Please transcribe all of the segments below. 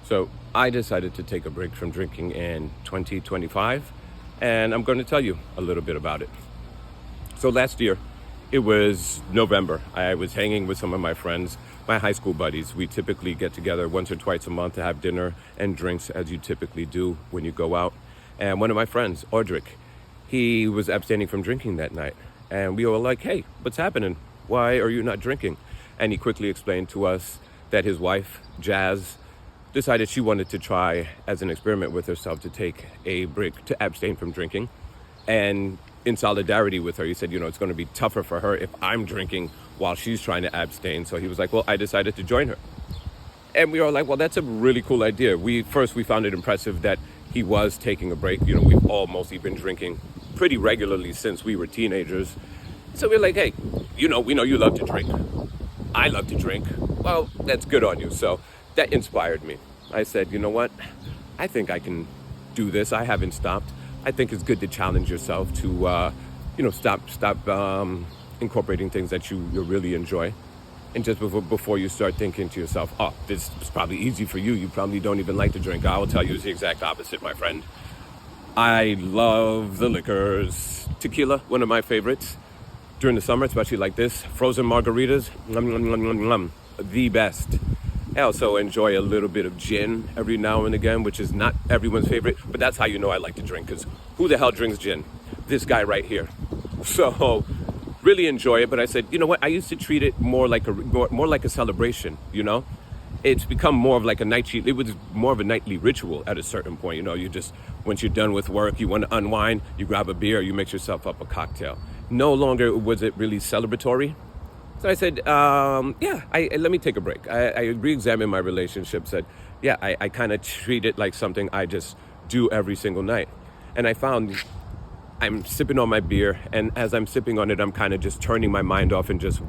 So I decided to take a break from drinking in 2025, and I'm going to tell you a little bit about it. So last year, it was November. I was hanging with some of my friends, my high school buddies. We typically get together once or twice a month to have dinner and drinks, as you typically do when you go out. And one of my friends, Audric, he was abstaining from drinking that night. And we were like, hey, what's happening? Why are you not drinking? And he quickly explained to us that his wife, Jazz, decided she wanted to try as an experiment with herself to take a break to abstain from drinking. And in solidarity with her, he said, it's going to be tougher for her if I'm drinking while she's trying to abstain. So he was like, well, I decided to join her. And we were like, well, that's a really cool idea. We found it impressive that he was taking a break. We've all mostly been drinking pretty regularly since we were teenagers. So we're like, hey, we know you love to drink. I love to drink. Well, that's good on you. So that inspired me. I said, you know what? I think I can do this. I haven't stopped. I think it's good to challenge yourself to, stop incorporating things that you really enjoy. And just before you start thinking to yourself, oh, this is probably easy for you. You probably don't even like to drink. I will tell you it's the exact opposite, my friend. I love the liquors. Tequila, one of my favorites. During the summer, especially like this, frozen margaritas, the best. I also enjoy a little bit of gin every now and again, which is not everyone's favorite, but that's how you know I like to drink, because who the hell drinks gin? This guy right here. So really enjoy it, but I said, you know what? I used to treat it more like a celebration, It's become more of like a it was more of a nightly ritual at a certain point, you just, once you're done with work, you want to unwind, you grab a beer, you mix yourself up a cocktail. No longer was it really celebratory. So I said, let me take a break. I re-examined my relationship, said, I kind of treat it like something I just do every single night. And I found I'm sipping on my beer, and as I'm sipping on it, I'm kind of just turning my mind off and just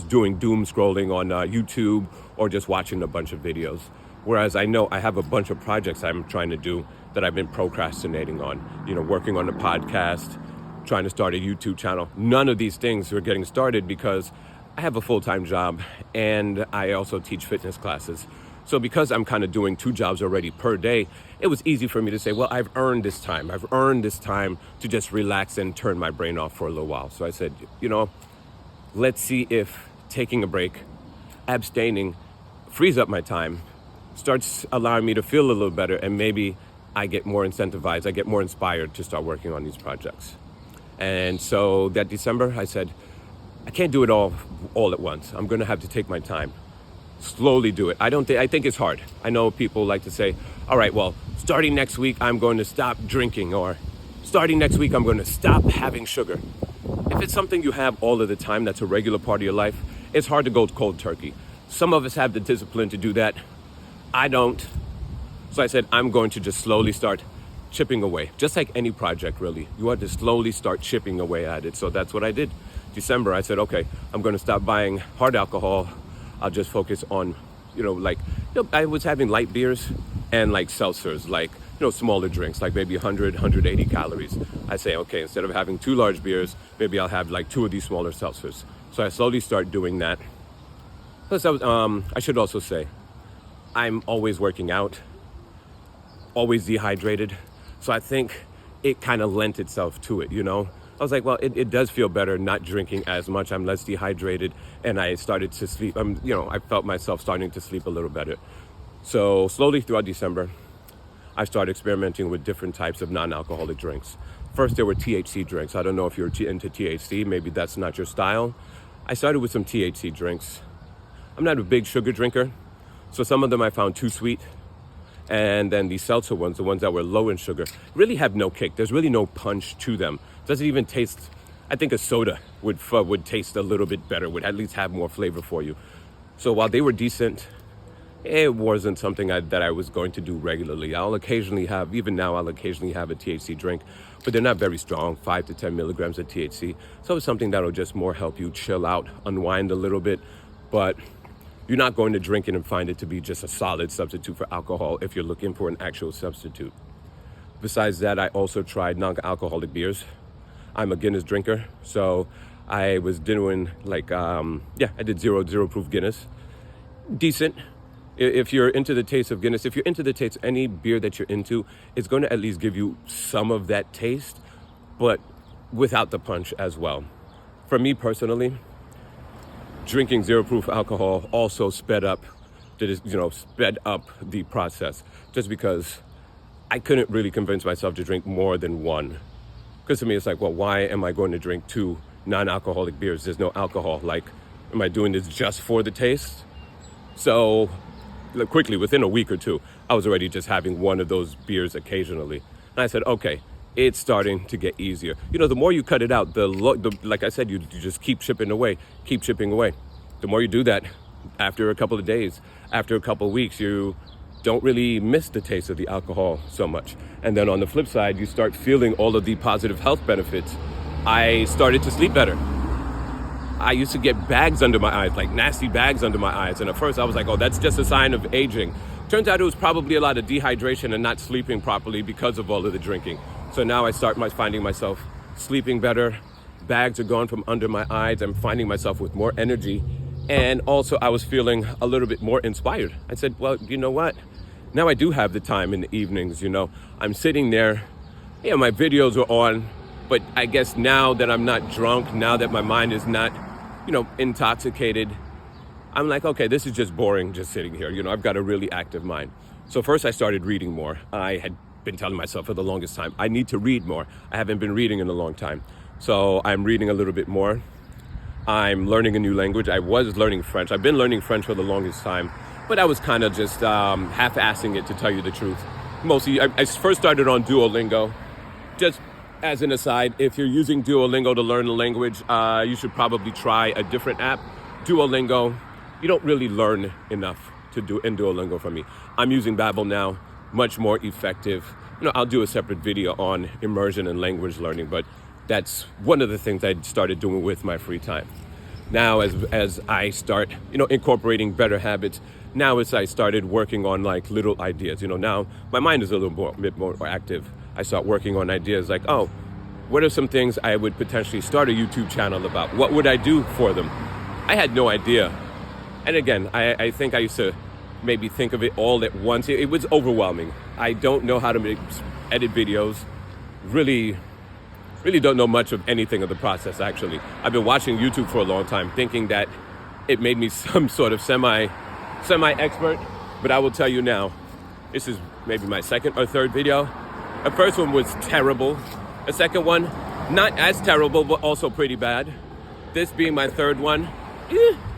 doing doom scrolling on YouTube, or just watching a bunch of videos. Whereas I know I have a bunch of projects I'm trying to do that I've been procrastinating on, working on a podcast, trying to start a YouTube channel. None of these things are getting started because I have a full-time job and I also teach fitness classes. So because I'm kind of doing 2 jobs already per day, it was easy for me to say, well, I've earned this time. I've earned this time to just relax and turn my brain off for a little while. So I said, let's see if taking a break, abstaining, frees up my time, starts allowing me to feel a little better, and maybe I get more incentivized, I get more inspired to start working on these projects. And so that December, I said, I can't do it all at once. I'm going to have to take my time, slowly do it. I think it's hard. I know people like to say, all right, well, starting next week, I'm going to stop drinking, or starting next week, I'm going to stop having sugar. If it's something you have all of the time, that's a regular part of your life, it's hard to go cold turkey. Some of us have the discipline to do that. I don't. So I said, I'm going to just slowly start chipping away, just like any project, really. You want to slowly start chipping away at it. So that's what I did. December, I said, okay, I'm going to stop buying hard alcohol. I'll just focus on, I was having light beers and like seltzers, like, smaller drinks, like maybe 100, 180 calories. I say, okay, instead of having 2 large beers, maybe I'll have like 2 of these smaller seltzers. So I slowly start doing that. Plus, I should also say, I'm always working out, always dehydrated. So I think it kind of lent itself to it, I was like, well, it does feel better not drinking as much. I'm less dehydrated, and I started to sleep. I felt myself starting to sleep a little better. So slowly throughout December, I started experimenting with different types of non-alcoholic drinks. First, there were THC drinks. I don't know if you're into THC. Maybe that's not your style. I started with some THC drinks. I'm not a big sugar drinker, so some of them I found too sweet. And then the seltzer ones, the ones that were low in sugar, really have no kick. There's really no punch to them. Doesn't even taste. I think a soda would taste a little bit better, would at least have more flavor for you. So while they were decent, it wasn't something that I was going to do regularly. I'll occasionally have a THC drink, but they're not very strong, 5 to 10 milligrams of THC. So it's something that'll just more help you chill out, unwind a little bit. But you're not going to drink it and find it to be just a solid substitute for alcohol if you're looking for an actual substitute. Besides that, I also tried non-alcoholic beers. I'm a Guinness drinker, so I was doing I did zero proof Guinness. Decent, If you're into the taste of Guinness, if you're into the taste of any beer that you're into, it's going to at least give you some of that taste, but without the punch as well. For me personally, drinking zero proof alcohol also sped up the process, just because I couldn't really convince myself to drink more than one. Because to me, it's like, well, why am I going to drink 2 non-alcoholic beers? There's no alcohol. Like, am I doing this just for the taste? So quickly, within a week or two, I was already just having one of those beers occasionally. And I said, okay, it's starting to get easier. The more you cut it out, like I said, you just keep chipping away. The more you do that, after a couple of days, after a couple of weeks, you don't really miss the taste of the alcohol so much. And then on the flip side, you start feeling all of the positive health benefits. I started to sleep better. I used to get bags under my eyes, like nasty bags under my eyes. And at first I was like, oh, that's just a sign of aging. Turns out it was probably a lot of dehydration and not sleeping properly because of all of the drinking. So now I start finding myself sleeping better. Bags are gone from under my eyes. I'm finding myself with more energy. And also I was feeling a little bit more inspired. I said, well, you know what? Now I do have the time in the evenings, I'm sitting there, my videos are on, but I guess now that I'm not drunk, now that my mind is not, intoxicated, I'm like, okay, this is just boring just sitting here. I've got a really active mind. So first I started reading more. I had been telling myself for the longest time, I need to read more. I haven't been reading in a long time. So I'm reading a little bit more. I'm learning a new language. I was learning French. I've been learning French for the longest time, but I was kind of just half-assing it, to tell you the truth. Mostly, I first started on Duolingo. Just as an aside, if you're using Duolingo to learn a language, you should probably try a different app. Duolingo, you don't really learn enough to do in Duolingo for me. I'm using Babbel now, much more effective. I'll do a separate video on immersion and language learning, but that's one of the things I started doing with my free time. Now, as I start, incorporating better habits, now as I started working on like little ideas, now my mind is a bit more active. I start working on ideas like, oh, what are some things I would potentially start a YouTube channel about? What would I do for them? I had no idea. And again, I think I used to maybe think of it all at once. It was overwhelming. I don't know how to edit videos. Really don't know much of anything of the process, actually. I've been watching YouTube for a long time, thinking that it made me some sort of semi-expert, but I will tell you now, this is maybe my second or third video. The first one was terrible. The second one, not as terrible, but also pretty bad. This being my third one,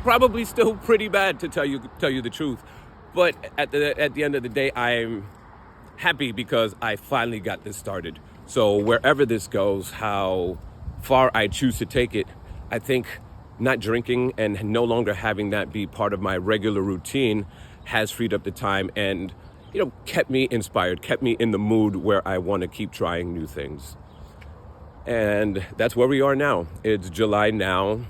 probably still pretty bad, to tell you the truth. But at the end of the day, I'm happy because I finally got this started. So wherever this goes, how far I choose to take it, I think not drinking and no longer having that be part of my regular routine has freed up the time and, kept me inspired, kept me in the mood where I want to keep trying new things. And that's where we are now. It's July now.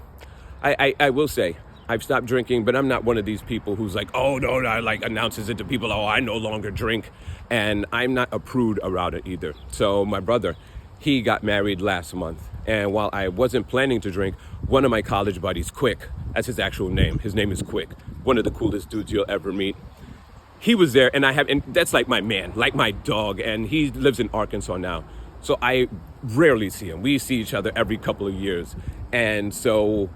I will say, I've stopped drinking, but I'm not one of these people who's like, oh, no, like announces it to people, oh, I no longer drink. And I'm not a prude around it either. So my brother, he got married last month. And while I wasn't planning to drink, one of my college buddies, Quick, that's his actual name. His name is Quick. One of the coolest dudes you'll ever meet. He was there, and that's like my man, like my dog. And he lives in Arkansas now. So I rarely see him. We see each other every couple of years. And so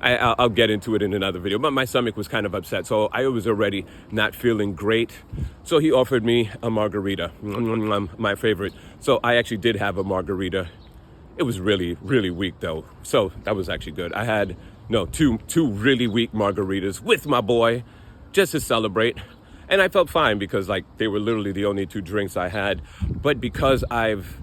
I'll get into it in another video, but my stomach was kind of upset. So I was already not feeling great. So he offered me a margarita, my favorite. So I actually did have a margarita. It was really, really weak though. So that was actually good. I had, two really weak margaritas with my boy just to celebrate. And I felt fine because they were literally the only 2 drinks I had. But because I've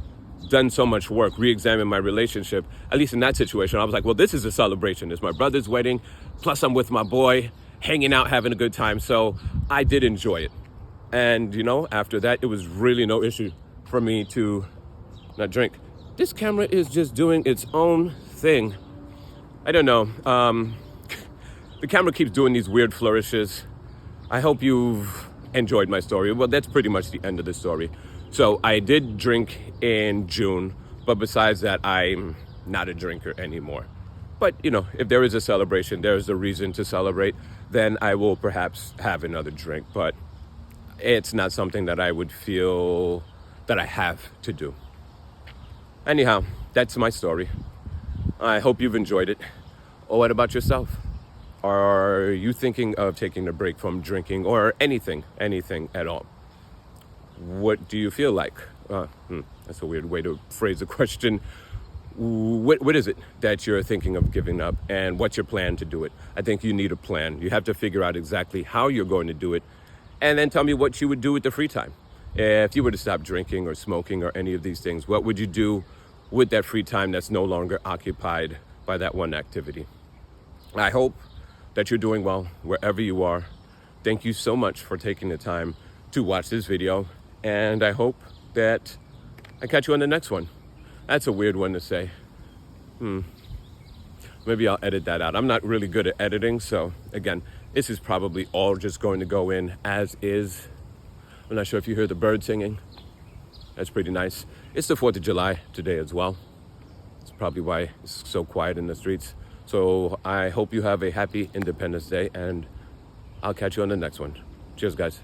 done so much work, re-examined my relationship, at least in that situation, I was like, well, this is a celebration. It's my brother's wedding, plus I'm with my boy, hanging out, having a good time. So I did enjoy it. And, after that, it was really no issue for me to not drink. This camera is just doing its own thing. I don't know. The camera keeps doing these weird flourishes. I hope you've enjoyed my story. Well, that's pretty much the end of the story. So I did drink in June, but besides that, I'm not a drinker anymore. But, if there is a celebration, there's a reason to celebrate. then I will perhaps have another drink. But it's not something that I would feel that I have to do. Anyhow, that's my story. I hope you've enjoyed it. What about yourself? Are you thinking of taking a break from drinking or anything at all? What do you feel like? That's a weird way to phrase the question. What is it that you're thinking of giving up, and what's your plan to do it? I think you need a plan. You have to figure out exactly how you're going to do it, and then tell me what you would do with the free time. If you were to stop drinking or smoking or any of these things, what would you do with that free time that's no longer occupied by that one activity? I hope that you're doing well wherever you are. Thank you so much for taking the time to watch this video, and I hope that I catch you on the next one. That's a weird one to say. Maybe I'll edit that out. I'm not really good at editing, so again, this is probably all just going to go in as is. I'm not sure if you hear the bird singing. That's pretty nice. It's the 4th of July today as well. It's probably why it's so quiet in the streets. So I hope you have a happy Independence Day, and I'll catch you on the next one. Cheers, guys.